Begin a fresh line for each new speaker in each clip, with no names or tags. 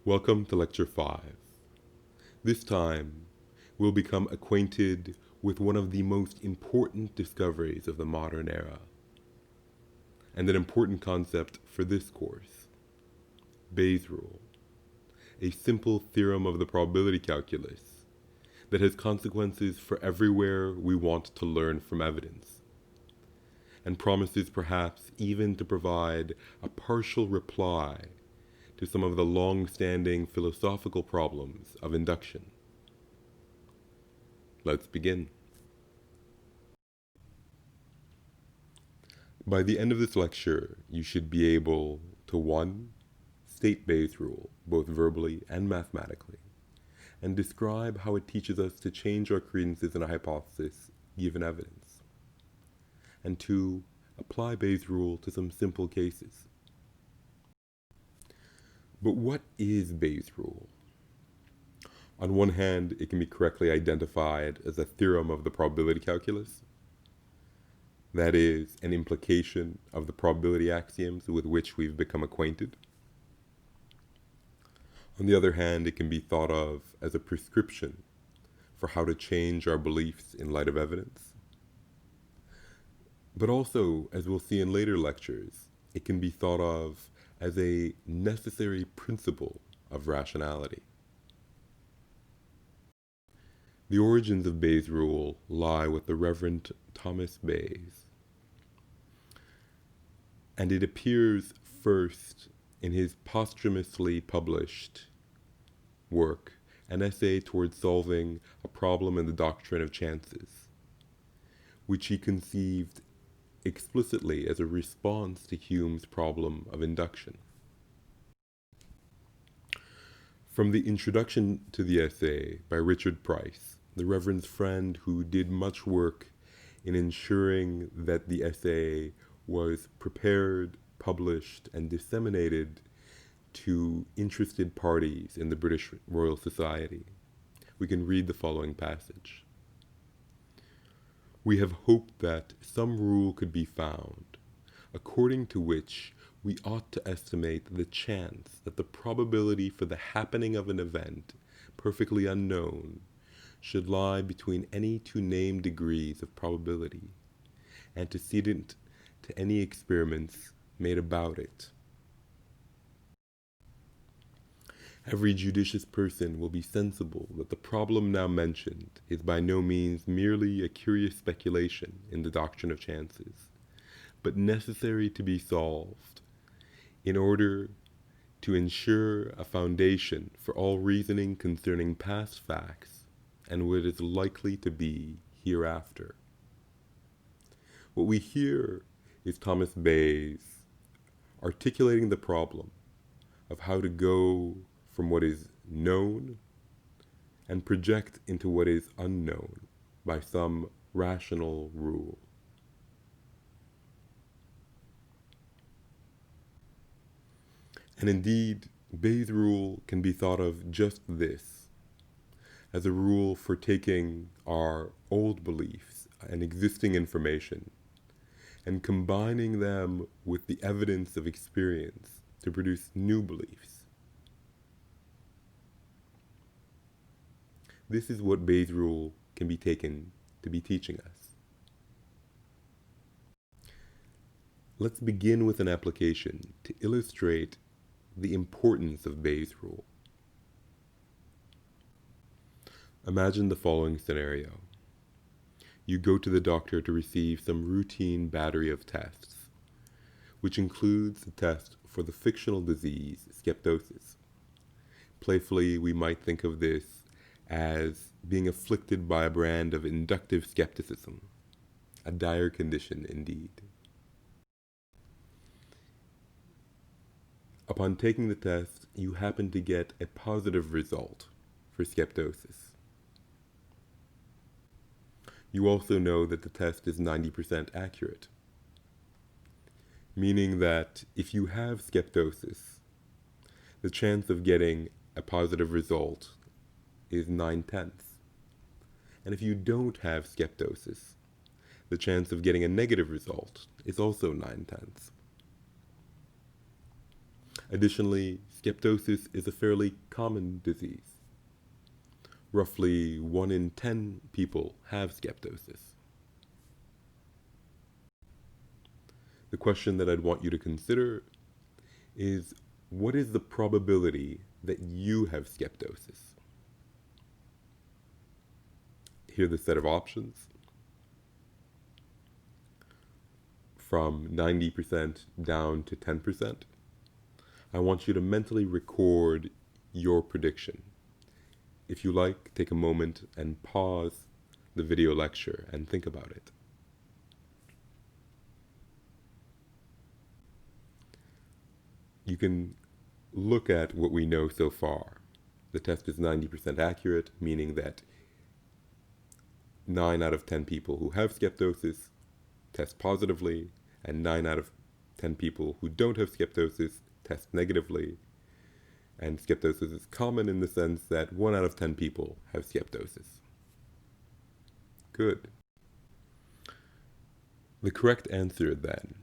Welcome to Lecture 5. This time, we'll become acquainted with one of the most important discoveries of the modern era, and an important concept for this course, Bayes' rule, a simple theorem of the probability calculus that has consequences for everywhere we want to learn from evidence, and promises perhaps even to provide a partial reply to some of the long-standing philosophical problems of induction. Let's begin. By the end of this lecture, you should be able to 1. State Bayes' rule, both verbally and mathematically, and describe how it teaches us to change our credences in a hypothesis given evidence. And 2. Apply Bayes' rule to some simple cases. But what is Bayes' rule? On one hand, it can be correctly identified as a theorem of the probability calculus. That is, an implication of the probability axioms with which we've become acquainted. On the other hand, it can be thought of as a prescription for how to change our beliefs in light of evidence. But also, as we'll see in later lectures, it can be thought of as a necessary principle of rationality. The origins of Bayes' rule lie with the Reverend Thomas Bayes, and it appears first in his posthumously published work, An Essay Towards Solving a Problem in the Doctrine of Chances, which he conceived explicitly as a response to Hume's problem of induction. From the introduction to the essay by Richard Price, the Reverend's friend who did much work in ensuring that the essay was prepared, published, and disseminated to interested parties in the British Royal Society, we can read the following passage. We have hoped that some rule could be found, according to which we ought to estimate the chance that the probability for the happening of an event, perfectly unknown, should lie between any two named degrees of probability, antecedent to any experiments made about it. Every judicious person will be sensible that the problem now mentioned is by no means merely a curious speculation in the doctrine of chances, but necessary to be solved in order to ensure a foundation for all reasoning concerning past facts and what is likely to be hereafter. What we hear is Thomas Bayes articulating the problem of how to go from what is known and project into what is unknown by some rational rule. And indeed, Bayes' rule can be thought of just this, as a rule for taking our old beliefs and existing information and combining them with the evidence of experience to produce new beliefs. This is what Bayes' rule can be taken to be teaching us. Let's begin with an application to illustrate the importance of Bayes' rule. Imagine the following scenario. You go to the doctor to receive some routine battery of tests, which includes the test for the fictional disease skeptosis. Playfully, we might think of this as being afflicted by a brand of inductive skepticism, a dire condition indeed. Upon taking the test, you happen to get a positive result for skeptosis. You also know that the test is 90% accurate, meaning that if you have skeptosis, the chance of getting a positive result is 9/10. And if you don't have skeptosis, the chance of getting a negative result is also 9/10. Additionally, skeptosis is a fairly common disease. Roughly 1 in 10 people have skeptosis. The question that I'd want you to consider is, what is the probability that you have skeptosis? Here are the set of options. From 90% down to 10%. I want you to mentally record your prediction. If you like, take a moment and pause the video lecture and think about it. You can look at what we know so far. The test is 90% accurate, meaning that 9 out of 10 people who have skeptosis test positively, and 9 out of 10 people who don't have skeptosis test negatively. And skeptosis is common in the sense that 1 out of 10 people have skeptosis. Good. The correct answer, then,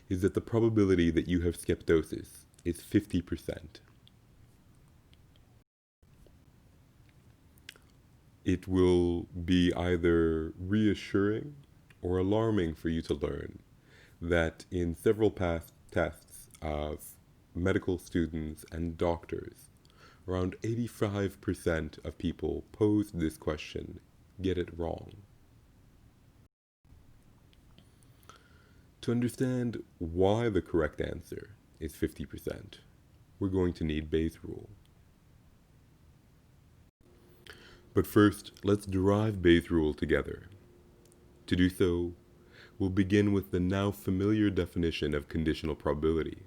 is that the probability that you have skeptosis is 50%. It will be either reassuring or alarming for you to learn that in several past tests of medical students and doctors, around 85% of people posed this question get it wrong. To understand why the correct answer is 50%, we're going to need Bayes' rule. But first, let's derive Bayes' rule together. To do so, we'll begin with the now familiar definition of conditional probability,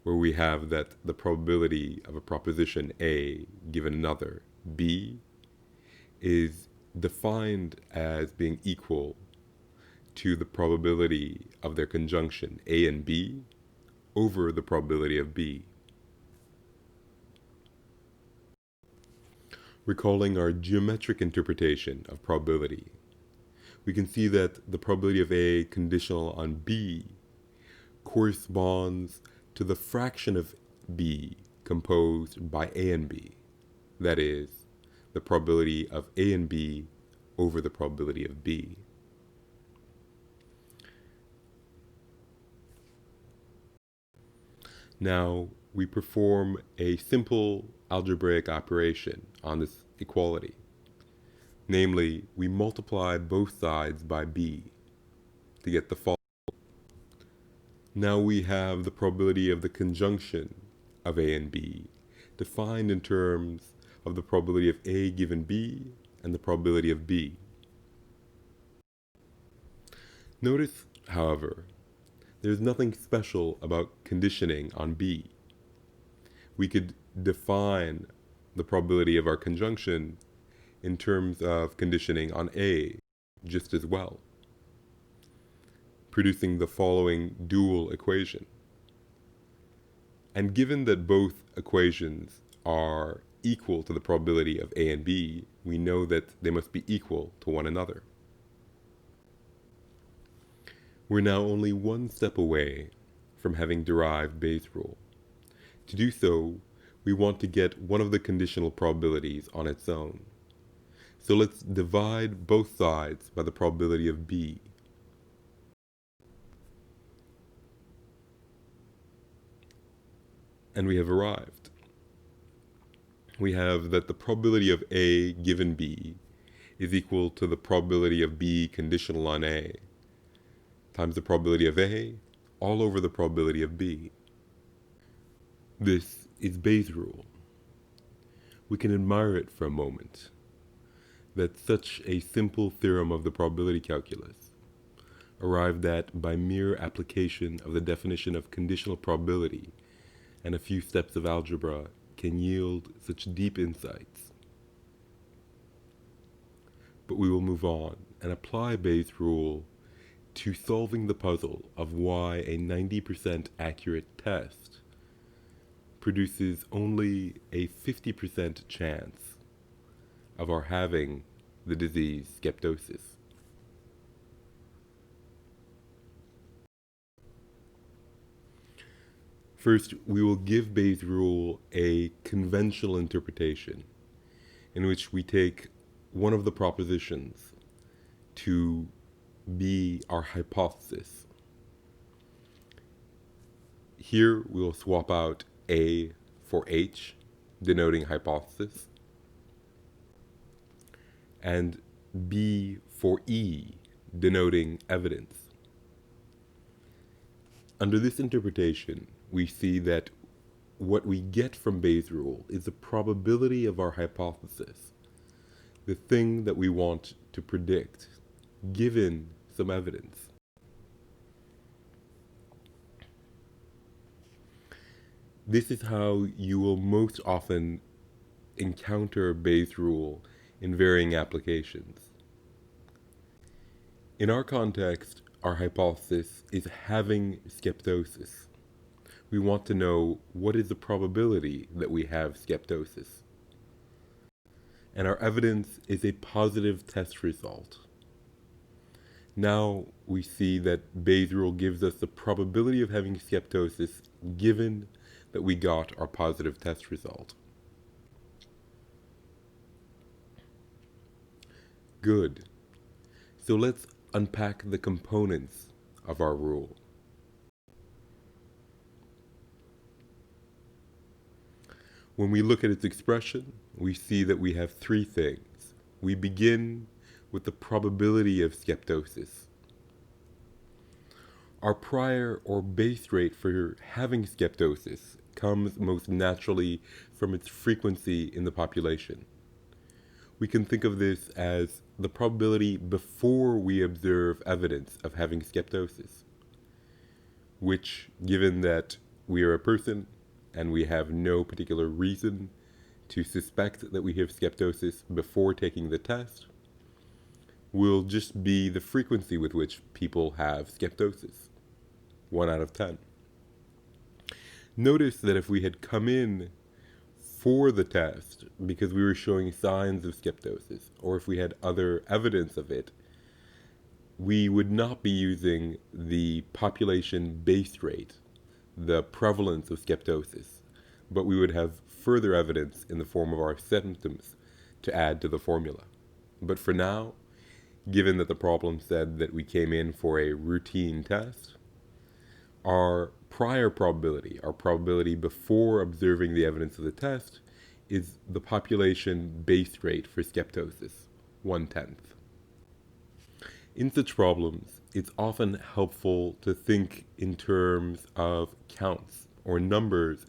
where we have that the probability of a proposition A given another, B, is defined as being equal to the probability of their conjunction A and B over the probability of B. Recalling our geometric interpretation of probability, we can see that the probability of A conditional on B corresponds to the fraction of B composed by A and B. That is, the probability of A and B over the probability of B. Now, we perform a simple algebraic operation on this equality. Namely, we multiply both sides by B to get the following. Now we have the probability of the conjunction of A and B defined in terms of the probability of A given B and the probability of B. Notice, however, there's nothing special about conditioning on B. We could define the probability of our conjunction in terms of conditioning on A just as well, producing the following dual equation. And given that both equations are equal to the probability of A and B, we know that they must be equal to one another. We're now only one step away from having derived Bayes' rule. To do so, we want to get one of the conditional probabilities on its own. So let's divide both sides by the probability of B. And we have arrived. We have that the probability of A given B is equal to the probability of B conditional on A times the probability of A all over the probability of B. This is Bayes' rule. We can admire it for a moment, that such a simple theorem of the probability calculus, arrived at by mere application of the definition of conditional probability and a few steps of algebra, can yield such deep insights. But we will move on and apply Bayes' rule to solving the puzzle of why a 90% accurate test produces only a 50% chance of our having the disease skeptosis. First, we will give Bayes' rule a conventional interpretation in which we take one of the propositions to be our hypothesis. Here we will swap out A for H, denoting hypothesis, and B for E, denoting evidence. Under this interpretation, we see that what we get from Bayes' rule is the probability of our hypothesis, the thing that we want to predict, given some evidence. This is how you will most often encounter Bayes' rule in varying applications. In our context, our hypothesis is having skeptosis. We want to know what is the probability that we have skeptosis. And our evidence is a positive test result. Now we see that Bayes' rule gives us the probability of having skeptosis given that we got our positive test result. Good. So let's unpack the components of our rule. When we look at its expression, we see that we have three things. We begin with the probability of skeptosis. Our prior or base rate for having skeptosis comes most naturally from its frequency in the population. We can think of this as the probability before we observe evidence of having skeptosis, which, given that we are a person and we have no particular reason to suspect that we have skeptosis before taking the test, will just be the frequency with which people have skeptosis, 1 out of 10. Notice that if we had come in for the test because we were showing signs of skeptosis, or if we had other evidence of it, we would not be using the population base rate, the prevalence of skeptosis, but we would have further evidence in the form of our symptoms to add to the formula. But for now, given that the problem said that we came in for a routine test, our prior probability, our probability before observing the evidence of the test, is the population base rate for skeptosis, 1/10. In such problems, it's often helpful to think in terms of counts or numbers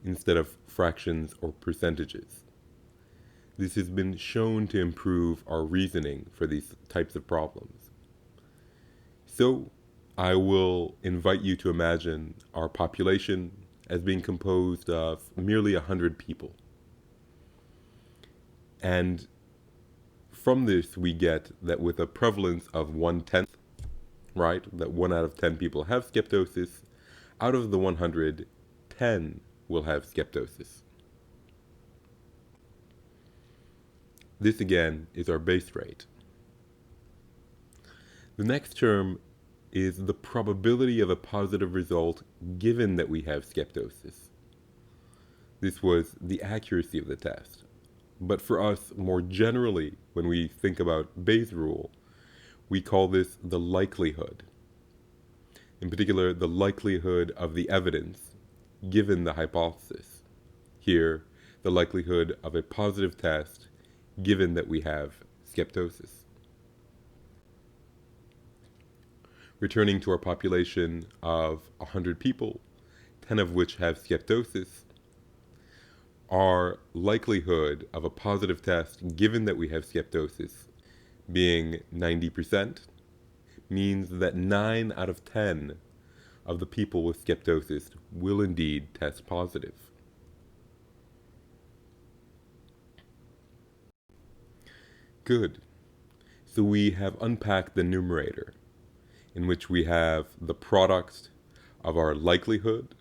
instead of fractions or percentages. This has been shown to improve our reasoning for these types of problems. So, I will invite you to imagine our population as being composed of merely 100 people. And from this, we get that with a prevalence of 1/10, right, that 1 out of 10 people have skeptosis, out of the 100, 10 will have skeptosis. This again is our base rate. The next term is the probability of a positive result given that we have skeptosis. This was the accuracy of the test. But for us, more generally, when we think about Bayes' rule, we call this the likelihood. In particular, the likelihood of the evidence given the hypothesis. Here, the likelihood of a positive test given that we have skeptosis. Returning to our population of 100 people, 10 of which have skeptosis, our likelihood of a positive test given that we have skeptosis being 90% means that 9 out of 10 of the people with skeptosis will indeed test positive. Good. So we have unpacked the numerator, in which we have the product of our likelihood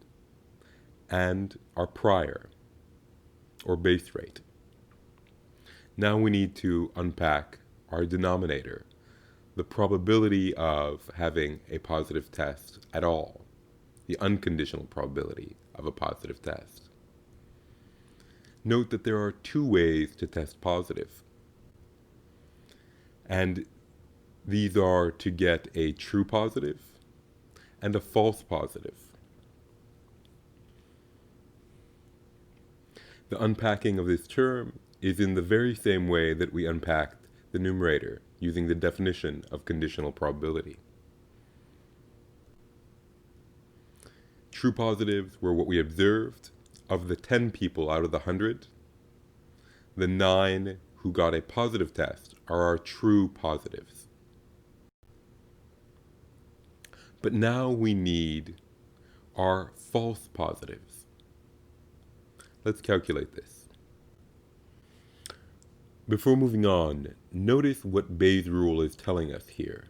and our prior, or base rate. Now we need to unpack our denominator, the probability of having a positive test at all, the unconditional probability of a positive test. Note that there are two ways to test positive, and these are to get a true positive and a false positive. The unpacking of this term is in the very same way that we unpacked the numerator using the definition of conditional probability. True positives were what we observed. Of the 10 people out of the 100, the 9 who got a positive test are our true positives. But now we need our false positives. Let's calculate this. Before moving on, notice what Bayes' rule is telling us here.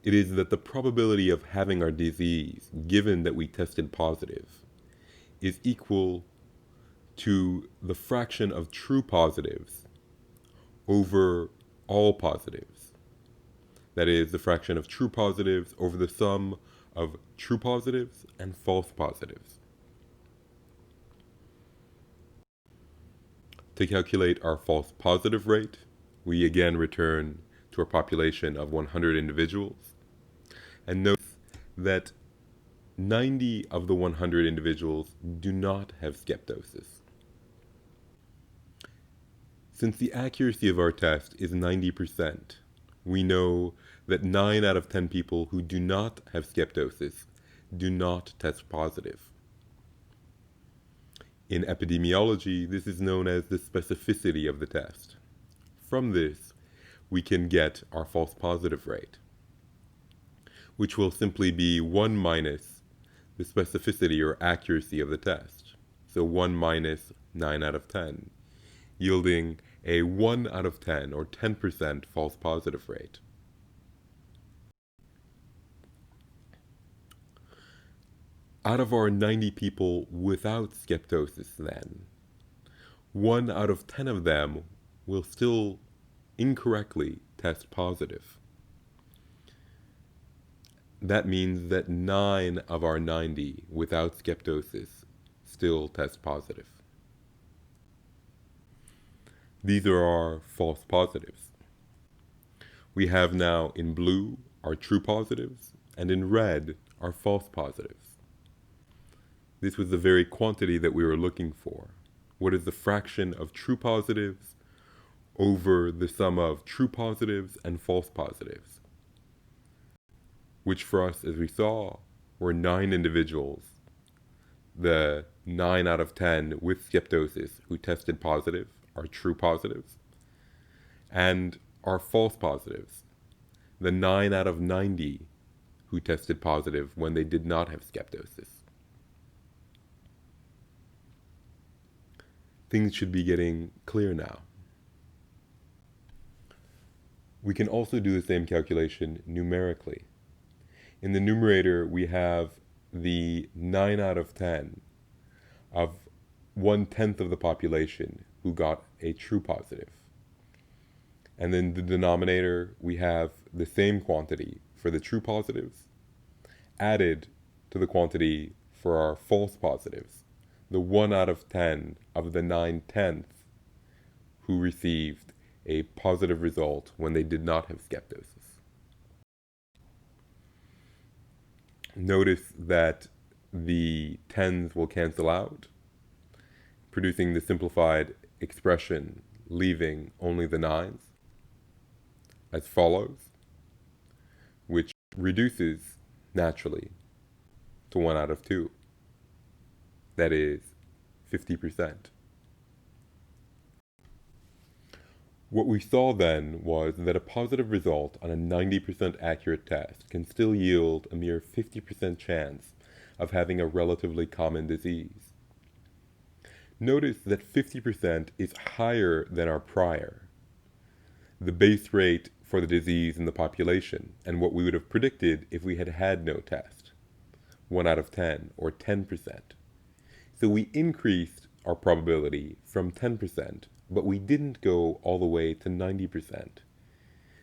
It is that the probability of having our disease, given that we tested positive, is equal to the fraction of true positives over all positives. That is, the fraction of true positives over the sum of true positives and false positives. To calculate our false positive rate, we again return to our population of 100 individuals, and note that 90 of the 100 individuals do not have skeptosis. Since the accuracy of our test is 90%, we know that 9 out of 10 people who do not have skeptosis do not test positive. In epidemiology, this is known as the specificity of the test. From this, we can get our false positive rate, which will simply be 1 minus the specificity or accuracy of the test. So 1 minus 9 out of 10, yielding a 1 out of 10 or 10% false positive rate. Out of our 90 people without skeptosis then, 1 out of 10 of them will still incorrectly test positive. That means that 9 of our 90 without skeptosis still test positive. These are our false positives. We have now in blue our true positives, and in red our false positives. This was the very quantity that we were looking for. What is the fraction of true positives over the sum of true positives and false positives? Which for us, as we saw, were 9 individuals. The 9 out of 10 with skeptosis who tested positive are true positives, and our false positives, the 9 out of 90 who tested positive when they did not have skeptosis. Things should be getting clear now. We can also do the same calculation numerically. In the numerator, we have the 9 out of 10 of 1/10 of the population who got a true positive. And then the denominator, we have the same quantity for the true positives added to the quantity for our false positives, the 1 out of 10 of the 9/10 who received a positive result when they did not have skeptosis. Notice that the 10s will cancel out, producing the simplified expression, leaving only the 9s, as follows, which reduces naturally to 1 out of 2. That is 50%. What we saw then was that a positive result on a 90% accurate test can still yield a mere 50% chance of having a relatively common disease. Notice that 50% is higher than our prior, the base rate for the disease in the population, and what we would have predicted if we had had no test, 1 out of 10 or 10%. So we increased our probability from 10%, but we didn't go all the way to 90%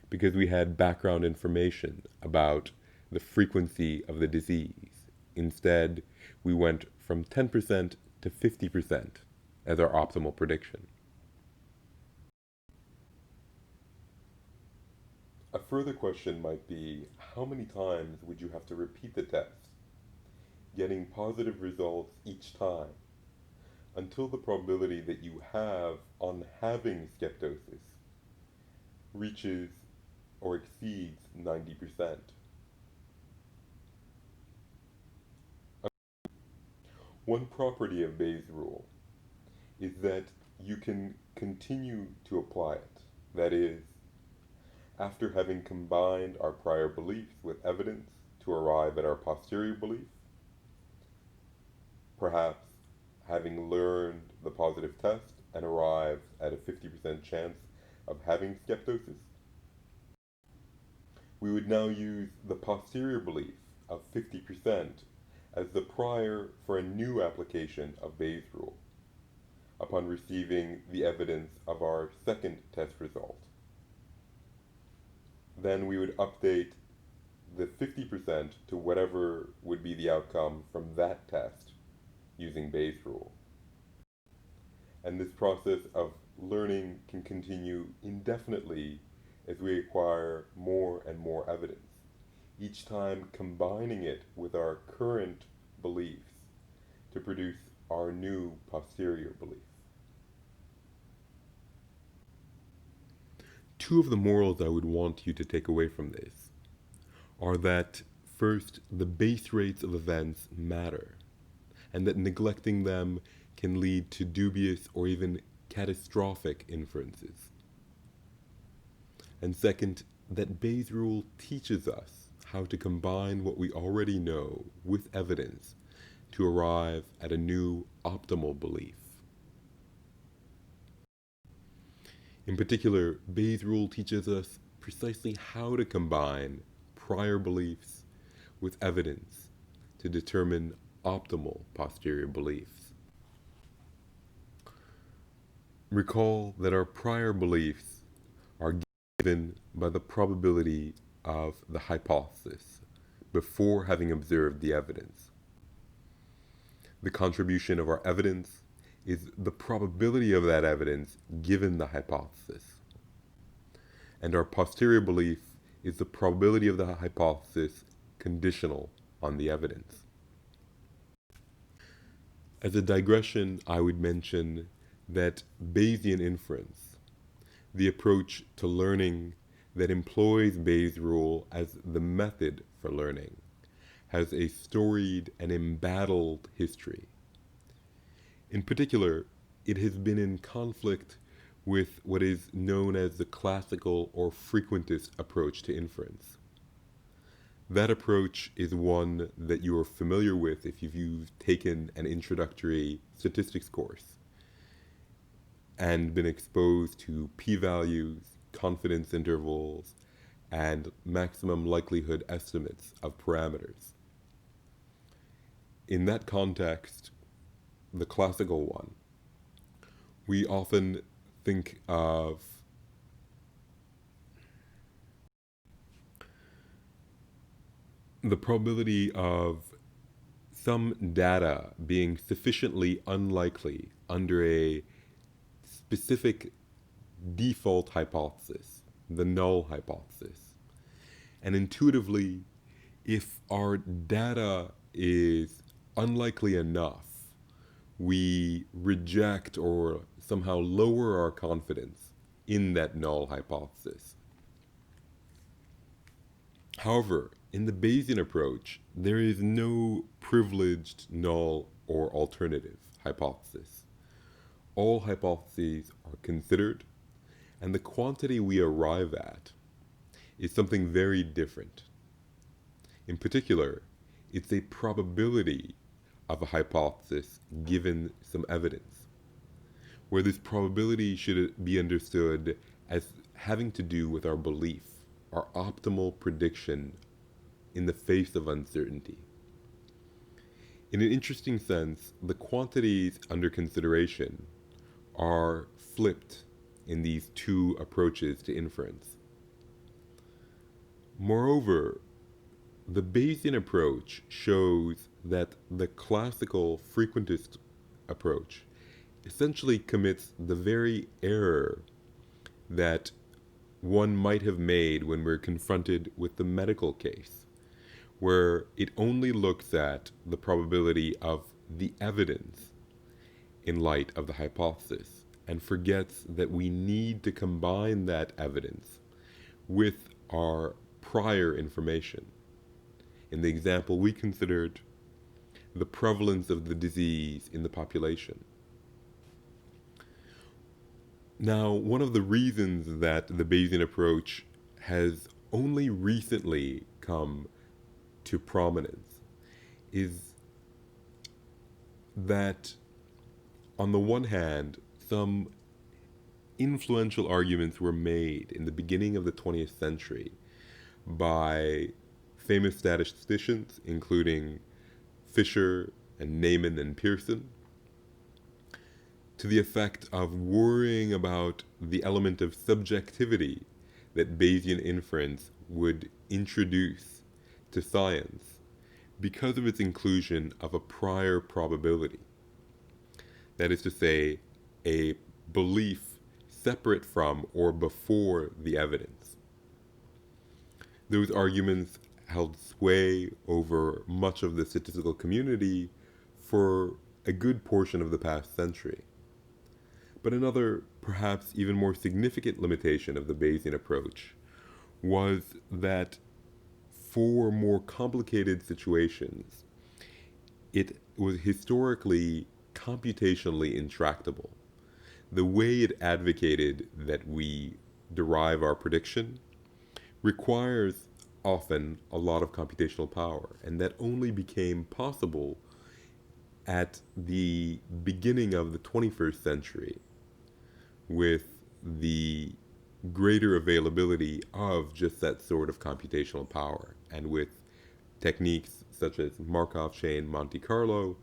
because we had background information about the frequency of the disease Instead, we went from 10% to 50% as our optimal prediction. A further question might be, how many times would you have to repeat the test, getting positive results each time, until the probability that you have on having skeptosis reaches or exceeds 90%? One property of Bayes' rule is that you can continue to apply it. That is, after having combined our prior beliefs with evidence to arrive at our posterior belief, perhaps having learned the positive test and arrived at a 50% chance of having skeptosis, we would now use the posterior belief of 50% as the prior for a new application of Bayes' rule upon receiving the evidence of our second test result. Then we would update the 50% to whatever would be the outcome from that test using Bayes' rule. And this process of learning can continue indefinitely as we acquire more and more evidence, each time combining it with our current beliefs to produce our new posterior belief. Two of the morals I would want you to take away from this are that, first, the base rates of events matter, and that neglecting them can lead to dubious or even catastrophic inferences. And second, that Bayes' rule teaches us how to combine what we already know with evidence to arrive at a new optimal belief. In particular, Bayes' rule teaches us precisely how to combine prior beliefs with evidence to determine optimal posterior beliefs. Recall that our prior beliefs are given by the probability of the hypothesis before having observed the evidence. The contribution of our evidence is the probability of that evidence given the hypothesis. And our posterior belief is the probability of the hypothesis conditional on the evidence. As a digression, I would mention that Bayesian inference, the approach to learning that employs Bayes' rule as the method for learning, has a storied and embattled history. In particular, it has been in conflict with what is known as the classical or frequentist approach to inference. That approach is one that you are familiar with if you've taken an introductory statistics course and been exposed to p-values, confidence intervals, and maximum likelihood estimates of parameters. In that context, the classical one, we often think of the probability of some data being sufficiently unlikely under a specific default hypothesis, the null hypothesis. And intuitively, if our data is unlikely enough, we reject or somehow lower our confidence in that null hypothesis. However, in the Bayesian approach, there is no privileged null or alternative hypothesis. All hypotheses are considered, and the quantity we arrive at is something very different. In particular, it's a probability of a hypothesis given some evidence, where this probability should be understood as having to do with our belief, our optimal prediction in the face of uncertainty. In an interesting sense, the quantities under consideration are flipped in these two approaches to inference. Moreover, The Bayesian approach shows that the classical frequentist approach essentially commits the very error that one might have made when we're confronted with the medical case, where it only looks at the probability of the evidence in light of the hypothesis and forgets that we need to combine that evidence with our prior information. In the example we considered, the prevalence of the disease in the population. Now, one of the reasons that the Bayesian approach has only recently come to prominence is that, on the one hand, some influential arguments were made in the beginning of the 20th century by famous statisticians, including Fisher and Neyman and Pearson, to the effect of worrying about the element of subjectivity that Bayesian inference would introduce to science because of its inclusion of a prior probability. That is to say, a belief separate from or before the evidence. Those arguments held sway over much of the statistical community for a good portion of the past century. But another, perhaps even more significant limitation of the Bayesian approach was that for more complicated situations, it was historically computationally intractable. The way it advocated that we derive our prediction requires often a lot of computational power, and that only became possible at the beginning of the 21st century with the greater availability of just that sort of computational power, and with techniques such as Markov chain Monte Carlo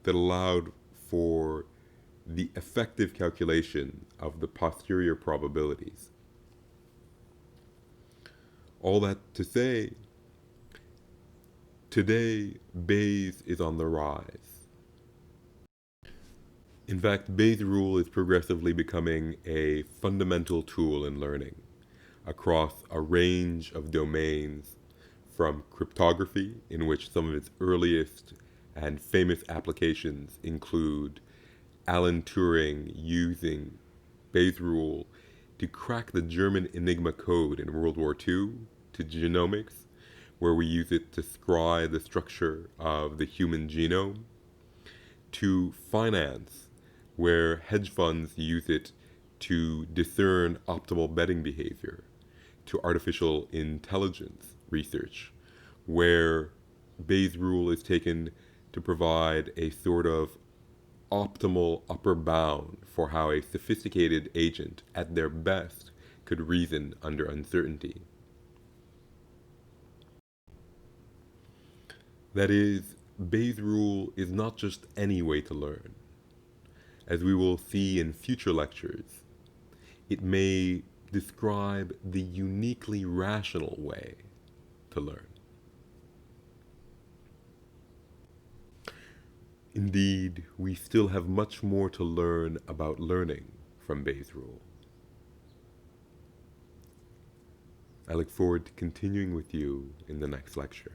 that allowed for the effective calculation of the posterior probabilities. All that to say, today Bayes is on the rise. In fact, Bayes' rule is progressively becoming a fundamental tool in learning across a range of domains, from cryptography, in which some of its earliest and famous applications include Alan Turing using Bayes' rule to crack the German Enigma code in World War II, to genomics, where we use it to scry the structure of the human genome, to finance, where hedge funds use it to discern optimal betting behavior, to artificial intelligence research, where Bayes' rule is taken to provide a sort of optimal upper bound for how a sophisticated agent, at their best, could reason under uncertainty. That is, Bayes' rule is not just any way to learn. As we will see in future lectures, it may describe the uniquely rational way to learn. Indeed, we still have much more to learn about learning from Bayes' rule. I look forward to continuing with you in the next lecture.